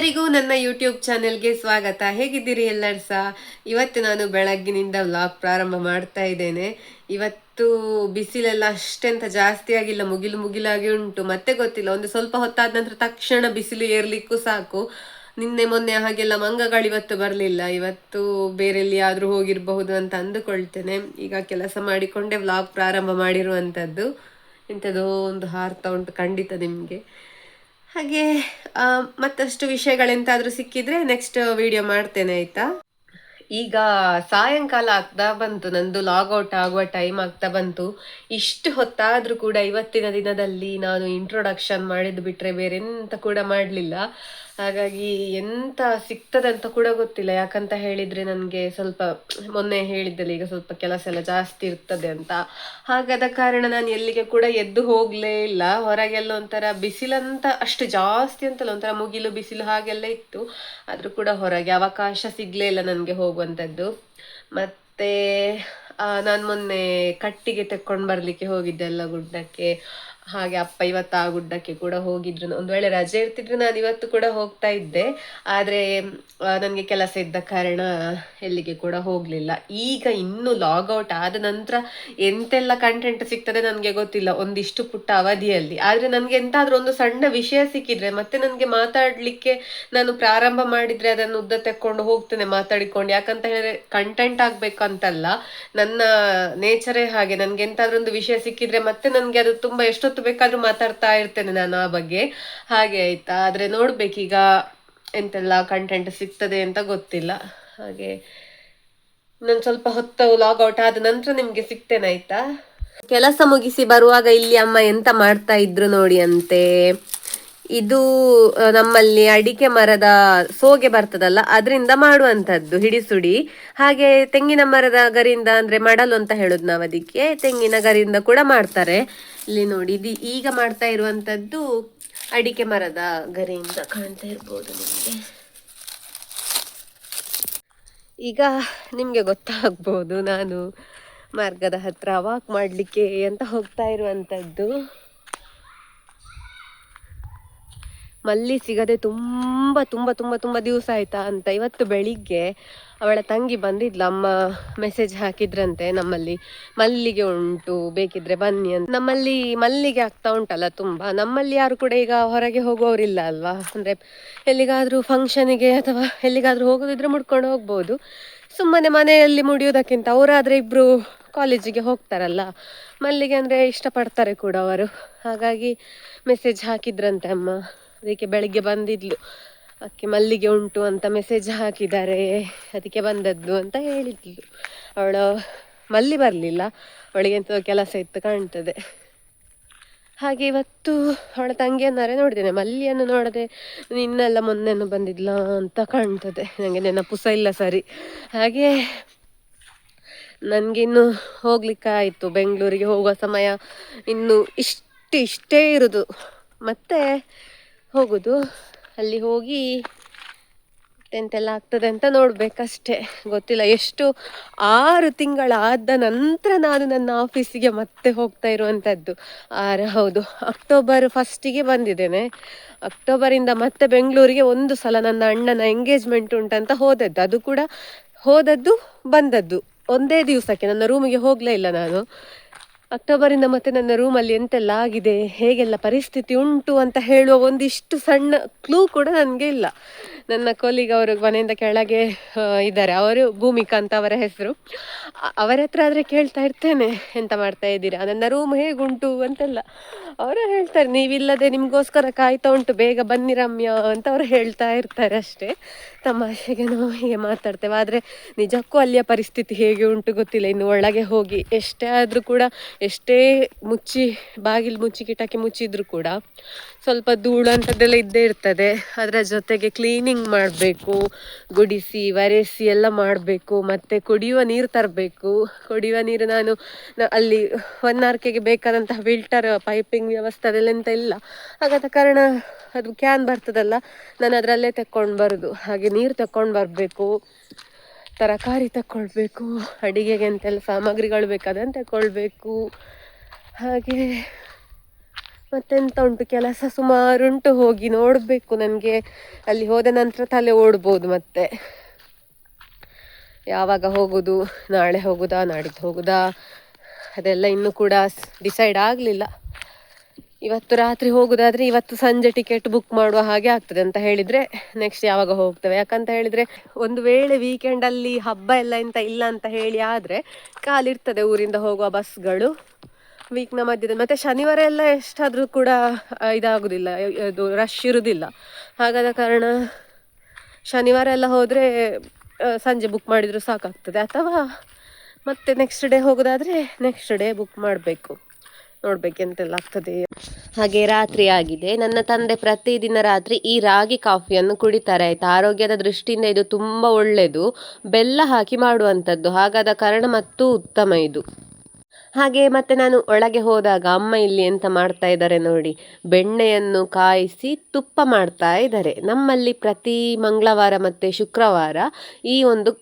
ಎಲ್ಲರಿಗೂ ನನ್ನ ಯೂಟ್ಯೂಬ್ ಚಾನೆಲ್ಗೆ ಸ್ವಾಗತ. ಹೇಗಿದ್ದೀರಿ ಎಲ್ಲರೂ ಸಹ? ಇವತ್ತು ನಾನು ಬೆಳಗ್ಗಿನಿಂದ ವ್ಲಾಗ್ ಪ್ರಾರಂಭ ಮಾಡ್ತಾ ಇದ್ದೇನೆ. ಇವತ್ತು ಬಿಸಿಲೆಲ್ಲ ಅಷ್ಟೆಂತ ಜಾಸ್ತಿ ಆಗಿಲ್ಲ, ಮುಗಿಲು ಮುಗಿಲಾಗಿ ಉಂಟು. ಮತ್ತೆ ಗೊತ್ತಿಲ್ಲ, ಒಂದು ಸ್ವಲ್ಪ ಹೊತ್ತಾದ ನಂತರ ತಕ್ಷಣ ಬಿಸಿಲು ಏರ್ಲಿಕ್ಕೂ ಸಾಕು. ನಿನ್ನೆ ಮೊನ್ನೆ ಹಾಗೆಲ್ಲ ಮಂಗಗಳು ಇವತ್ತು ಬರಲಿಲ್ಲ. ಇವತ್ತು ಬೇರೆಲ್ಲಿಯಾದ್ರೂ ಹೋಗಿರಬಹುದು ಅಂತ ಅಂದುಕೊಳ್ತೇನೆ. ಈಗ ಕೆಲಸ ಮಾಡಿಕೊಂಡೇ ವ್ಲಾಗ್ ಪ್ರಾರಂಭ ಮಾಡಿರುವಂಥದ್ದು. ಇಂಥದ್ದೋ ಒಂದು ಹಾರ್ತಾ ಉಂಟು ಖಂಡಿತ ನಿಮಗೆ. ಹಾಗೆ ಮತ್ತಷ್ಟು ವಿಷಯಗಳೆಂತಾದ್ರೂ ಸಿಕ್ಕಿದ್ರೆ ನೆಕ್ಸ್ಟ್ ವಿಡಿಯೋ ಮಾಡ್ತೇನೆ, ಆಯ್ತಾ? ಈಗ ಸಾಯಂಕಾಲ ಆಗ್ತಾ ಬಂತು, ನಂದು ಲಾಗೌಟ್ ಆಗುವ ಟೈಮ್ ಆಗ್ತಾ ಬಂತು. ಇಷ್ಟು ಹೊತ್ತಾದ್ರೂ ಕೂಡ ಇವತ್ತಿನ ದಿನದಲ್ಲಿ ನಾನು ಇಂಟ್ರೊಡಕ್ಷನ್ ಮಾಡಿದ್ದು ಬಿಟ್ರೆ ಬೇರೆ ಎಂತ ಕೂಡ ಮಾಡಲಿಲ್ಲ. ಹಾಗಾಗಿ ಎಂತ ಸಿಗ್ತದೆ ಅಂತ ಕೂಡ ಗೊತ್ತಿಲ್ಲ. ಯಾಕಂತ ಹೇಳಿದ್ರೆ ನನಗೆ ಸ್ವಲ್ಪ ಮೊನ್ನೆ ಹೇಳಿದ್ದಲ್ಲ, ಈಗ ಸ್ವಲ್ಪ ಕೆಲಸ ಎಲ್ಲ ಜಾಸ್ತಿ ಇರ್ತದೆ ಅಂತ. ಹಾಗಾದ ಕಾರಣ ನಾನು ಎಲ್ಲಿಗೆ ಕೂಡ ಎದ್ದು ಹೋಗ್ಲೇ ಇಲ್ಲ. ಹೊರಗೆಲ್ಲ ಒಂಥರ ಬಿಸಿಲಂತ ಅಷ್ಟು ಜಾಸ್ತಿ ಅಂತಲ್ಲ, ಒಂಥರ ಮುಗಿಲು ಬಿಸಿಲು ಹಾಗೆಲ್ಲ ಇತ್ತು. ಆದ್ರೂ ಕೂಡ ಹೊರಗೆ ಅವಕಾಶ ಸಿಗ್ಲೇ ಇಲ್ಲ ನನಗೆ ಹೋಗುವಂಥದ್ದು. ಮತ್ತೆ ನಾನು ಮೊನ್ನೆ ಕಟ್ಟಿಗೆ ತೆಕ್ಕೊಂಡು ಬರ್ಲಿಕ್ಕೆ ಹೋಗಿದ್ದೆ ಎಲ್ಲ ಗುಡ್ಡಕ್ಕೆ. ಹಾಗೆ ಅಪ್ಪ ಇವತ್ತು ಆ ಗುಡ್ಡಕ್ಕೆ ಕೂಡ ಹೋಗಿದ್ರು. ಒಂದು ವೇಳೆ ರಜೆ ಇರ್ತಿದ್ರೆ ನಾನು ಇವತ್ತು ಕೂಡ ಹೋಗ್ತಾ ಇದ್ದೆ. ಆದ್ರೆ ನನಗೆ ಕೆಲಸ ಇದ್ದ ಕಾರಣ ಎಲ್ಲಿಗೆ ಕೂಡ ಹೋಗ್ಲಿಲ್ಲ. ಈಗ ಇನ್ನು ಲಾಗೌಟ್ ಆದ ನಂತರ ಎಂತೆಲ್ಲ ಕಂಟೆಂಟ್ ಸಿಗ್ತದೆ ನನಗೆ ಗೊತ್ತಿಲ್ಲ, ಒಂದಿಷ್ಟು ಪುಟ್ಟ ಅವಧಿಯಲ್ಲಿ. ಆದ್ರೆ ನನಗೆ ಎಂತಾದ್ರೂ ಒಂದು ಸಣ್ಣ ವಿಷಯ ಸಿಕ್ಕಿದ್ರೆ ಮತ್ತೆ ನನಗೆ ಮಾತಾಡ್ಲಿಕ್ಕೆ ನಾನು ಪ್ರಾರಂಭ ಮಾಡಿದ್ರೆ ಅದನ್ನು ಉದ್ದ ತೆಕ್ಕೊಂಡು ಹೋಗ್ತೇನೆ ಮಾತಾಡಿಕೊಂಡು. ಯಾಕಂತ ಹೇಳಿದ್ರೆ ಕಂಟೆಂಟ್ ಆಗ್ಬೇಕಂತಲ್ಲ, ನನ್ನ ನೇಚರೇ ಹಾಗೆ. ನನ್ಗೆ ಎಂತಾದ್ರೂ ಒಂದು ವಿಷಯ ಸಿಕ್ಕಿದ್ರೆ ಮತ್ತೆ ನನ್ಗೆ ಅದು ತುಂಬಾ ಎಷ್ಟೊತ್ತು ಬೇಕಾದ್ರೂ ಮಾತಾಡ್ತಾ ಇರ್ತೇನೆ ನಾನು ಆ ಬಗ್ಗೆ. ಹಾಗೆ ಆಯ್ತಾ. ಆದ್ರೆ ನೋಡ್ಬೇಕೀಗ ಎಂತೆಲ್ಲ ಕಂಟೆಂಟ್ ಸಿಗ್ತದೆ ಅಂತ ಗೊತ್ತಿಲ್ಲ. ಹಾಗೆ ನಾನು ಸ್ವಲ್ಪ ಹೊತ್ತು ಲಾಗೌಟ್ ಆದ ನಂತರ ನಿಮ್ಗೆ ಸಿಗ್ತೇನೆ, ಆಯ್ತಾ? ಕೆಲಸ ಮುಗಿಸಿ ಬರುವಾಗ ಇಲ್ಲಿ ಅಮ್ಮ ಎಂತ ಮಾಡ್ತಾ ಇದ್ರು ನೋಡಿ ಅಂತೆ. ಇದು ನಮ್ಮಲ್ಲಿ ಅಡಿಕೆ ಮರದ ಸೋಗೆ ಬರ್ತದಲ್ಲ, ಅದರಿಂದ ಮಾಡುವಂಥದ್ದು ಹಿಡಿಸುಡಿ. ಹಾಗೆ ತೆಂಗಿನ ಮರದ ಗರಿಯಿಂದ, ಅಂದ್ರೆ ಮಡಲು ಅಂತ ಹೇಳುದು ನಾವು ಅದಕ್ಕೆ, ತೆಂಗಿನ ಗರಿಯಿಂದ ಕೂಡ ಮಾಡ್ತಾರೆ. ಇಲ್ಲಿ ನೋಡಿ, ಇದು ಈಗ ಮಾಡ್ತಾ ಇರುವಂಥದ್ದು ಅಡಿಕೆ ಮರದ ಗರಿಯಿಂದ ಕಾಣ್ತಾ ಇರ್ಬೋದು ನಿಮಗೆ. ಈಗ ನಿಮ್ಗೆ ಗೊತ್ತಾಗ್ಬೋದು ನಾನು ಮಾರ್ಗದ ಹತ್ರ ವಾಕ್ ಮಾಡ್ಲಿಕ್ಕೆ ಅಂತ ಹೋಗ್ತಾ ಇರುವಂಥದ್ದು. ಮಲ್ಲಿ ಸಿಗದೆ ತುಂಬಾ ತುಂಬಾ ತುಂಬಾ ತುಂಬಾ ದಿವಸ ಆಯ್ತಾ ಅಂತ. ಇವತ್ತು ಬೆಳಿಗ್ಗೆ ಅವಳ ತಂಗಿ ಬಂದಿದ್ಲು, ಅಮ್ಮ ಮೆಸೇಜ್ ಹಾಕಿದ್ರಂತೆ ನಮ್ಮಲ್ಲಿ ಮಲ್ಲಿಗೆ ಉಂಟು ಬೇಕಿದ್ರೆ ಬನ್ನಿ ಅಂತ. ನಮ್ಮಲ್ಲಿ ಮಲ್ಲಿಗೆ ಆಗ್ತಾ ಉಂಟಲ್ಲ ತುಂಬಾ. ನಮ್ಮಲ್ಲಿ ಯಾರು ಕೂಡ ಈಗ ಹೊರಗೆ ಹೋಗೋರಿಲ್ಲ ಅಲ್ವಾ, ಅಂದ್ರೆ ಎಲ್ಲಿಗಾದ್ರೂ ಫಂಕ್ಷನಿಗೆ ಅಥವಾ ಎಲ್ಲಿಗಾದ್ರೂ ಹೋಗೋದಿದ್ರೆ ಮುಡ್ಕೊಂಡು ಹೋಗ್ಬೋದು. ಸುಮ್ಮನೆ ಮನೆಯಲ್ಲಿ ಮುಡಿಯೋದಕ್ಕಿಂತ ಅವರಾದ್ರೆ ಇಬ್ರು ಕಾಲೇಜಿಗೆ ಹೋಗ್ತಾರಲ್ಲ, ಮಲ್ಲಿಗೆ ಅಂದ್ರೆ ಇಷ್ಟಪಡ್ತಾರೆ ಕೂಡ ಅವರು. ಹಾಗಾಗಿ ಮೆಸೇಜ್ ಹಾಕಿದ್ರಂತೆ ಅಮ್ಮ. ಅದಕ್ಕೆ ಬೆಳಿಗ್ಗೆ ಬಂದಿದ್ಲು, ಅದಕ್ಕೆ ಮಲ್ಲಿಗೆ ಉಂಟು ಅಂತ ಮೆಸೇಜ್ ಹಾಕಿದ್ದಾರೆ, ಅದಕ್ಕೆ ಬಂದದ್ದು ಅಂತ ಹೇಳಿದ್ಲು. ಅವಳು ಮಲ್ಲಿ ಬರಲಿಲ್ಲ, ಅವಳಿಗೆ ಎಂತ ಕೆಲಸ ಇತ್ತು ಕಾಣ್ತದೆ. ಹಾಗೆ ಇವತ್ತು ಅವಳ ತಂಗಿಯನ್ನಾರೆ ನೋಡಿದ್ದೇನೆ, ಮಲ್ಲಿಯನ್ನು ನೋಡದೆ ನಿನ್ನೆಲ್ಲ ಮೊನ್ನೆನ್ನು ಬಂದಿದ್ಲ ಅಂತ ಕಾಣ್ತದೆ. ನನಗೆ ನೆನಪು ಸಹ ಇಲ್ಲ ಸರಿ. ಹಾಗೆ ನನಗಿನ್ನು ಹೋಗ್ಲಿಕ್ಕಾಯಿತು, ಬೆಂಗಳೂರಿಗೆ ಹೋಗುವ ಸಮಯ ಇನ್ನು ಇಷ್ಟೇ ಇರುದು. ಮತ್ತೆ ಹೋಗುದು, ಅಲ್ಲಿ ಹೋಗಿ ಎಂತೆಲ್ಲ ಆಗ್ತದೆ ಅಂತ ನೋಡ್ಬೇಕಷ್ಟೆ. ಗೊತ್ತಿಲ್ಲ ಎಷ್ಟು 6 ತಿಂಗಳಾದ ನಂತರ ನಾನು ನನ್ನ ಆಫೀಸಿಗೆ ಮತ್ತೆ ಹೋಗ್ತಾ ಇರುವಂಥದ್ದು. ಹೌದು, ಅಕ್ಟೋಬರ್ 1ಗೆ ಬಂದಿದ್ದೇನೆ. ಅಕ್ಟೋಬರಿಂದ ಮತ್ತೆ ಬೆಂಗಳೂರಿಗೆ ಒಂದು ಸಲ ನನ್ನ ಅಣ್ಣನ ಎಂಗೇಜ್ಮೆಂಟ್ ಉಂಟಂತ ಹೋದದ್ದು. ಅದು ಕೂಡ ಹೋದದ್ದು ಬಂದದ್ದು ಒಂದೇ ದಿವಸಕ್ಕೆ. ನನ್ನ ರೂಮಿಗೆ ಹೋಗ್ಲೇ ಇಲ್ಲ ನಾನು. ಅಕ್ಟೋಬರಿಂದ ಮತ್ತೆ ನನ್ನ ರೂಮಲ್ಲಿ ಎಂತೆಲ್ಲ ಆಗಿದೆ, ಹೇಗೆಲ್ಲ ಪರಿಸ್ಥಿತಿ ಉಂಟು ಅಂತ ಹೇಳುವ ಒಂದಿಷ್ಟು ಸಣ್ಣ ಕ್ಲೂ ಕೂಡ ನನಗೆ ಇಲ್ಲ. ನನ್ನ ಕೊಲಿಗ್ ಅವರು ಮನೆಯಿಂದ ಕೆಳಗೆ ಇದ್ದಾರೆ, ಅವರು ಭೂಮಿಕಾ ಅಂತ ಅವರ ಹೆಸರು. ಅವರ ಹತ್ರ ಆದ್ರೆ ಕೇಳ್ತಾ ಇರ್ತೇನೆ, ಎಂತ ಮಾಡ್ತಾ ಇದ್ದೀರಾ, ನನ್ನ ರೂಮ್ ಹೇಗುಂಟು ಅಂತೆಲ್ಲ. ಅವರು ಹೇಳ್ತಾರೆ, ನೀವಿಲ್ಲದೆ ನಿಮ್ಗೋಸ್ಕರ ಕಾಯ್ತಾ ಉಂಟು, ಬೇಗ ಬನ್ನಿ ರಮ್ಯಾ ಅಂತ ಅವ್ರು ಹೇಳ್ತಾ ಇರ್ತಾರೆ ಅಷ್ಟೇ. ತಮಾಷೆಗೆ ನಾವು ಹೀಗೆ ಮಾತಾಡ್ತೇವೆ. ಆದ್ರೆ ನಿಜಕ್ಕೂ ಅಲ್ಲಿಯ ಪರಿಸ್ಥಿತಿ ಹೇಗೆ ಉಂಟು ಗೊತ್ತಿಲ್ಲ. ಇನ್ನು ಒಳಗೆ ಹೋಗಿ ಎಷ್ಟೇ ಆದ್ರೂ ಕೂಡ, ಎಷ್ಟೇ ಬಾಗಿಲು ಮುಚ್ಚಿ ಕಿಟಕಿ ಮುಚ್ಚಿದ್ರು ಕೂಡ ಸ್ವಲ್ಪ ಧೂಳು ಅಂಥದ್ದೆಲ್ಲ ಇದ್ದೇ ಇರ್ತದೆ. ಅದರ ಜೊತೆಗೆ ಕ್ಲೀನಿಂಗ್ ಮಾಡಬೇಕು, ಗುಡಿಸಿ ಒರೆಸಿ ಎಲ್ಲ ಮಾಡಬೇಕು. ಮತ್ತೆ ಕುಡಿಯುವ ನೀರು ತರಬೇಕು. ಕುಡಿಯುವ ನೀರು ನಾನು ಅಲ್ಲಿ 1 RKಗೆ ಬೇಕಾದಂತಹ ಫಿಲ್ಟರ್ ಪೈಪಿಂಗ್ ವ್ಯವಸ್ಥೆ ಅದೆಲ್ಲ ಎಂತ ಇಲ್ಲ. ಹಾಗಾದ ಕಾರಣ ಅದು ಕ್ಯಾನ್ ಬರ್ತದಲ್ಲ, ನಾನು ಅದರಲ್ಲೇ ತಕೊಂಡು ಬರುದು. ಹಾಗೆ ನೀರು ತಕೊಂಡು ಬರಬೇಕು, ತರಕಾರಿ ತಗೊಳ್ಬೇಕು, ಅಡಿಗೆಗೆ ಎಂತೆಲ್ಲ ಸಾಮಗ್ರಿಗಳು ಬೇಕಾದಂತ ತಗೊಳ್ಬೇಕು. ಹಾಗೆ ಮತ್ತೆಂತ ಉಂಟು ಕೆಲಸ ಸುಮಾರುಂಟು, ಹೋಗಿ ನೋಡಬೇಕು. ನನಗೆ ಅಲ್ಲಿ ಹೋದ ನಂತರ ತಲೆ ಓಡ್ಬೋದು. ಮತ್ತೆ ಯಾವಾಗ ಹೋಗೋದು, ನಾಳೆ ಹೋಗೋದಾ ನಾಡಿದ್ದು ಹೋಗೋದಾ ಅದೆಲ್ಲ ಇನ್ನೂ ಕೂಡ ಡಿಸೈಡ್ ಆಗಲಿಲ್ಲ. ಇವತ್ತು ರಾತ್ರಿ ಹೋಗೋದಾದರೆ ಇವತ್ತು ಸಂಜೆ ಟಿಕೆಟ್ ಬುಕ್ ಮಾಡುವ ಹಾಗೆ ಆಗ್ತದೆ. ಅಂತ ಹೇಳಿದರೆ ನೆಕ್ಸ್ಟ್ ಯಾವಾಗ ಹೋಗ್ತೇವೆ, ಯಾಕಂತ ಹೇಳಿದರೆ ಒಂದು ವೇಳೆ ವೀಕೆಂಡಲ್ಲಿ ಹಬ್ಬ ಎಲ್ಲ ಎಂತ ಇಲ್ಲ ಅಂತ ಹೇಳಿ ಆದರೆ ಕಾಲಿರ್ತದೆ ಊರಿಂದ ಹೋಗುವ ಬಸ್ಗಳು ವೀಕ್ನ ಮಧ್ಯದಲ್ಲಿ. ಮತ್ತು ಶನಿವಾರ ಎಲ್ಲ ಎಷ್ಟಾದರೂ ಕೂಡ ಇದಾಗೋದಿಲ್ಲ, ಇದು ರಶ್ ಇರೋದಿಲ್ಲ. ಹಾಗಾದ ಕಾರಣ ಶನಿವಾರ ಎಲ್ಲ ಹೋದರೆ ಸಂಜೆ ಬುಕ್ ಮಾಡಿದರೂ ಸಾಕಾಗ್ತದೆ. ಅಥವಾ ಮತ್ತೆ ನೆಕ್ಸ್ಟ್ ಡೇ ಹೋಗೋದಾದರೆ ನೆಕ್ಸ್ಟ್ ಡೇ ಬುಕ್ ಮಾಡಬೇಕು. ನೋಡ್ಬೇಕೆಂತೆಲ್ಲ ಆಗ್ತದೆ. ಹಾಗೆ ರಾತ್ರಿ ಆಗಿದೆ. ನನ್ನ ತಂದೆ ಪ್ರತಿದಿನ ರಾತ್ರಿ ಈ ರಾಗಿ ಕಾಫಿಯನ್ನು ಕುಡಿತಾರೆ ಆಯ್ತಾ. ಆರೋಗ್ಯದ ದೃಷ್ಟಿಯಿಂದ ಇದು ತುಂಬ ಒಳ್ಳೆಯದು, ಬೆಲ್ಲ ಹಾಕಿ ಮಾಡುವಂಥದ್ದು. ಹಾಗಾದ ಕಾರಣ ಮತ್ತು ಉತ್ತಮ ಇದು. ಹಾಗೆ ಮತ್ತೆ ನಾನು ಒಳಗೆ ಹೋದಾಗ ಅಮ್ಮ ಇಲ್ಲಿ ಎಂತ ಮಾಡ್ತಾ ಇದ್ದಾರೆ ನೋಡಿ, ಬೆಣ್ಣೆಯನ್ನು ಕಾಯಿಸಿ ತುಪ್ಪ ಮಾಡ್ತಾ ಇದ್ದಾರೆ. ನಮ್ಮಲ್ಲಿ ಪ್ರತಿ ಮಂಗಳವಾರ ಮತ್ತು ಶುಕ್ರವಾರ ಈ ಒಂದು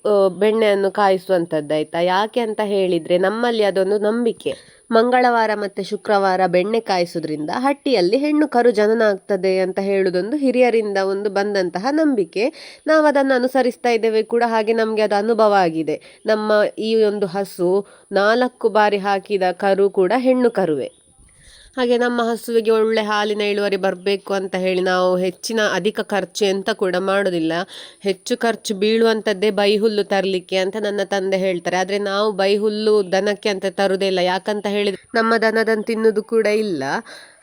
ಬೆಣ್ಣೆಯನ್ನು ಕಾಯಿಸುವಂಥದ್ದು ಆಯ್ತಾ. ಯಾಕೆ ಅಂತ ಹೇಳಿದರೆ ನಮ್ಮಲ್ಲಿ ಅದೊಂದು ನಂಬಿಕೆ. ಮಂಗಳವಾರ ಮತ್ತು ಶುಕ್ರವಾರ ಬೆಣ್ಣೆ ಕಾಯಿಸೋದ್ರಿಂದ ಹಟ್ಟಿಯಲ್ಲಿ ಹೆಣ್ಣು ಕರು ಜನನ ಆಗ್ತದೆ ಅಂತ ಹೇಳುವುದೊಂದು ಹಿರಿಯರಿಂದ ಒಂದು ಬಂದಂತಹ ನಂಬಿಕೆ. ನಾವು ಅದನ್ನು ಅನುಸರಿಸ್ತಾ ಇದ್ದೇವೆ ಕೂಡ. ಹಾಗೆ ನಮಗೆ ಅದು ಅನುಭವ ಆಗಿದೆ. ನಮ್ಮ ಈ ಒಂದು ಹಸು 4 ಬಾರಿ ಹಾಕಿದ ಕರು ಕೂಡ ಹೆಣ್ಣು ಕರುವೆ. ಹಾಗೆ ನಮ್ಮ ಹಸುವಿಗೆ ಒಳ್ಳೆ ಹಾಲಿನ ಇಳುವರಿ ಬರಬೇಕು ಅಂತ ಹೇಳಿ ನಾವು ಹೆಚ್ಚಿನ ಅಧಿಕ ಖರ್ಚು ಎಂತ ಕೂಡ ಮಾಡೋದಿಲ್ಲ. ಹೆಚ್ಚು ಖರ್ಚು ಬೀಳುವಂಥದ್ದೇ ಬೈಹುಲ್ಲು ತರಲಿಕ್ಕೆ ಅಂತ ನನ್ನ ತಂದೆ ಹೇಳ್ತಾರೆ. ಆದರೆ ನಾವು ಬೈಹುಲ್ಲು ದನಕ್ಕೆ ಅಂತ ತರುವುದೇ ಇಲ್ಲ. ಯಾಕಂತ ಹೇಳಿದರೆ ನಮ್ಮ ದನದನ್ನು ತಿನ್ನೋದು ಕೂಡ ಇಲ್ಲ.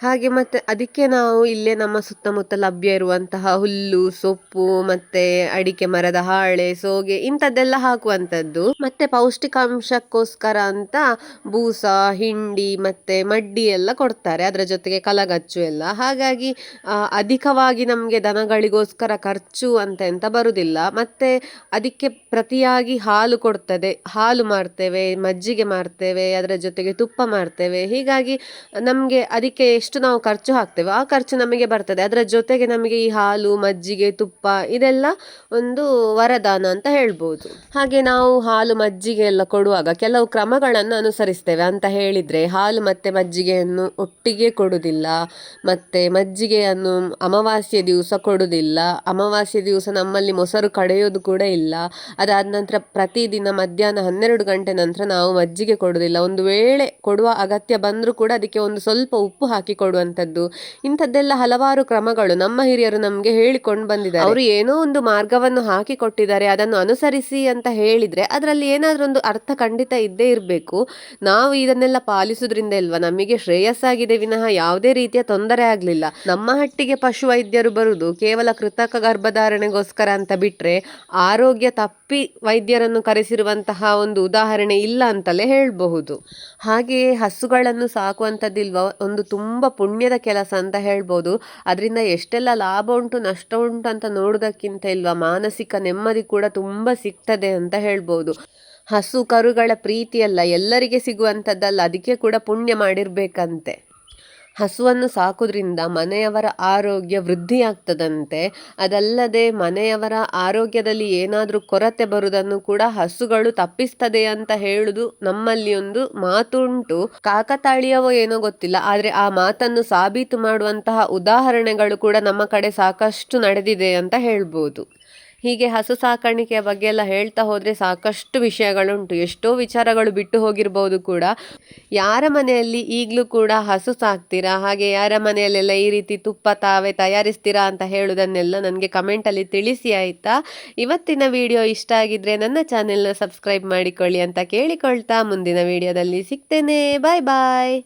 ಹಾಗೆ ಮತ್ತು ಅದಕ್ಕೆ ನಾವು ಇಲ್ಲೇ ನಮ್ಮ ಸುತ್ತಮುತ್ತ ಲಭ್ಯ ಇರುವಂತಹ ಹುಲ್ಲು, ಸೊಪ್ಪು ಮತ್ತು ಅಡಿಕೆ ಮರದ ಹಾಳೆ, ಸೋಗೆ ಇಂಥದ್ದೆಲ್ಲ ಹಾಕುವಂಥದ್ದು. ಮತ್ತು ಪೌಷ್ಟಿಕಾಂಶಕ್ಕೋಸ್ಕರ ಅಂತ ಬೂಸ, ಹಿಂಡಿ ಮತ್ತು ಮಡ್ಡಿ ಎಲ್ಲ ಕೊಡ್ತಾರೆ, ಅದರ ಜೊತೆಗೆ ಕಲಗಚ್ಚು ಎಲ್ಲ. ಹಾಗಾಗಿ ಅಧಿಕವಾಗಿ ನಮಗೆ ದನಗಳಿಗೋಸ್ಕರ ಖರ್ಚು ಅಂತ ಎಂತ ಬರುವುದಿಲ್ಲ. ಮತ್ತು ಅದಕ್ಕೆ ಪ್ರತಿಯಾಗಿ ಹಾಲು ಕೊಡ್ತದೆ, ಹಾಲು ಮಾರ್ತೇವೆ, ಮಜ್ಜಿಗೆ ಮಾರ್ತೇವೆ, ಅದರ ಜೊತೆಗೆ ತುಪ್ಪ ಮಾರ್ತೇವೆ. ಹೀಗಾಗಿ ನಮಗೆ ಅದಕ್ಕೆ ಎಷ್ಟು ನಾವು ಖರ್ಚು ಹಾಕ್ತೇವೆ ಆ ಖರ್ಚು ನಮಗೆ ಬರ್ತದೆ. ಅದರ ಜೊತೆಗೆ ನಮಗೆ ಈ ಹಾಲು, ಮಜ್ಜಿಗೆ, ತುಪ್ಪ ಇದೆಲ್ಲ ಒಂದು ವರದಾನ ಅಂತ ಹೇಳ್ಬೋದು. ಹಾಗೆ ನಾವು ಹಾಲು, ಮಜ್ಜಿಗೆ ಎಲ್ಲ ಕೊಡುವಾಗ ಕೆಲವು ಕ್ರಮಗಳನ್ನು ಅನುಸರಿಸ್ತೇವೆ. ಅಂತ ಹೇಳಿದರೆ ಹಾಲು ಮತ್ತು ಮಜ್ಜಿಗೆಯನ್ನು ಒಟ್ಟಿಗೆ ಕೊಡುವುದಿಲ್ಲ, ಮತ್ತು ಮಜ್ಜಿಗೆಯನ್ನು ಅಮಾವಾಸ್ಯೆ ದಿವಸ ಕೊಡುವುದಿಲ್ಲ. ಅಮಾವಾಸ್ಯೆ ದಿವಸ ನಮ್ಮಲ್ಲಿ ಮೊಸರು ಕಡೆಯೋದು ಕೂಡ ಇಲ್ಲ. ಅದಾದ ನಂತರ ಪ್ರತಿದಿನ ಮಧ್ಯಾಹ್ನ 12 ಗಂಟೆ ನಂತರ ನಾವು ಮಜ್ಜಿಗೆ ಕೊಡುವುದಿಲ್ಲ. ಒಂದು ವೇಳೆ ಕೊಡುವ ಅಗತ್ಯ ಬಂದರೂ ಕೂಡ ಅದಕ್ಕೆ ಒಂದು ಸ್ವಲ್ಪ ಉಪ್ಪು ಹಾಕಿ ಕೊಡುವಂಥದ್ದು. ಇಂಥದ್ದೆಲ್ಲ ಹಲವಾರು ಕ್ರಮಗಳು ನಮ್ಮ ಹಿರಿಯರು ನಮಗೆ ಹೇಳಿಕೊಂಡು ಬಂದಿದ್ದಾರೆ. ಅವರು ಏನೋ ಒಂದು ಮಾರ್ಗವನ್ನು ಹಾಕಿ ಕೊಟ್ಟಿದ್ದಾರೆ, ಅದನ್ನು ಅನುಸರಿಸಿ ಅಂತ ಹೇಳಿದರೆ ಅದರಲ್ಲಿ ಏನಾದರೂ ಒಂದು ಅರ್ಥ ಖಂಡಿತ ಇದ್ದೇ ಇರಬೇಕು. ನಾವು ಇದನ್ನೆಲ್ಲ ಪಾಲಿಸುವುದರಿಂದ ಇಲ್ವಾ ನಮಗೆ ಶ್ರೇಯಸ್ಸಾಗಿದೆ ವಿನಃ ಯಾವುದೇ ರೀತಿಯ ತೊಂದರೆ ಆಗಲಿಲ್ಲ. ನಮ್ಮ ಹಟ್ಟಿಗೆ ಪಶು ವೈದ್ಯರು ಬರುವುದು ಕೇವಲ ಕೃತಕ ಗರ್ಭಧಾರಣೆಗೋಸ್ಕರ ಅಂತ ಬಿಟ್ಟರೆ ಆರೋಗ್ಯ ತಪ್ಪಿ ವೈದ್ಯರನ್ನು ಕರೆಸಿರುವಂತಹ ಒಂದು ಉದಾಹರಣೆ ಇಲ್ಲ ಅಂತಲೇ ಹೇಳಬಹುದು. ಹಾಗೆಯೇ ಹಸುಗಳನ್ನು ಸಾಕುವಂಥದ್ದಿಲ್ವ ಒಂದು ತುಂಬ ಪುಣ್ಯದ ಕೆಲಸ ಅಂತ ಹೇಳ್ಬೋದು. ಅದರಿಂದ ಎಷ್ಟೆಲ್ಲ ಲಾಭ ಉಂಟು, ನಷ್ಟ ಉಂಟು ಅಂತ ನೋಡೋದಕ್ಕಿಂತ ಇಲ್ವಾ ಮಾನಸಿಕ ನೆಮ್ಮದಿ ಕೂಡ ತುಂಬ ಸಿಗ್ತದೆ ಅಂತ ಹೇಳ್ಬೋದು. ಹಸು ಕರುಗಳ ಪ್ರೀತಿಯಲ್ಲ ಎಲ್ಲರಿಗೆ ಸಿಗುವಂಥದ್ದಲ್ಲ, ಅದಕ್ಕೆ ಕೂಡ ಪುಣ್ಯ ಮಾಡಿರ್ಬೇಕಂತೆ. ಹಸುವನ್ನು ಸಾಕೋದ್ರಿಂದ ಮನೆಯವರ ಆರೋಗ್ಯ ವೃದ್ಧಿಯಾಗ್ತದಂತೆ. ಅದಲ್ಲದೆ ಮನೆಯವರ ಆರೋಗ್ಯದಲ್ಲಿ ಏನಾದರೂ ಕೊರತೆ ಬರುವುದನ್ನು ಕೂಡ ಹಸುಗಳು ತಪ್ಪಿಸ್ತದೆ ಅಂತ ಹೇಳುದು ನಮ್ಮಲ್ಲಿ ಒಂದು ಮಾತುಂಟು. ಕಾಕತಾಳೀಯವೋ ಏನೋ ಗೊತ್ತಿಲ್ಲ, ಆದರೆ ಆ ಮಾತನ್ನು ಸಾಬೀತು ಮಾಡುವಂತಹ ಉದಾಹರಣೆಗಳು ಕೂಡ ನಮ್ಮ ಕಡೆ ಸಾಕಷ್ಟು ನಡೆದಿದೆ ಅಂತ ಹೇಳ್ಬೋದು. ಹೀಗೆ ಹಸು ಸಾಕಾಣಿಕೆಯ ಬಗ್ಗೆ ಎಲ್ಲ ಹೇಳ್ತಾ ಹೋದರೆ ಸಾಕಷ್ಟು ವಿಷಯಗಳುಂಟು, ಎಷ್ಟೋ ವಿಚಾರಗಳು ಬಿಟ್ಟು ಹೋಗಿರ್ಬೋದು ಕೂಡ. ಯಾರ ಮನೆಯಲ್ಲಿ ಈಗಲೂ ಕೂಡ ಹಸು ಸಾಕ್ತೀರಾ, ಹಾಗೆ ಯಾರ ಮನೆಯಲ್ಲೆಲ್ಲ ಈ ರೀತಿ ತುಪ್ಪ ತಾವೇ ತಯಾರಿಸ್ತೀರಾ ಅಂತ ಹೇಳೋದನ್ನೆಲ್ಲ ನನಗೆ ಕಮೆಂಟಲ್ಲಿ ತಿಳಿಸಿ ಆಯಿತಾ. ಇವತ್ತಿನ ವಿಡಿಯೋ ಇಷ್ಟ ಆಗಿದ್ರೆ ನನ್ನ ಚಾನೆಲ್ನ ಸಬ್ಸ್ಕ್ರೈಬ್ ಮಾಡಿಕೊಳ್ಳಿ ಅಂತ ಕೇಳಿಕೊಳ್ತಾ ಮುಂದಿನ ವಿಡಿಯೋದಲ್ಲಿ ಸಿಗ್ತೇನೆ. ಬಾಯ್ ಬಾಯ್.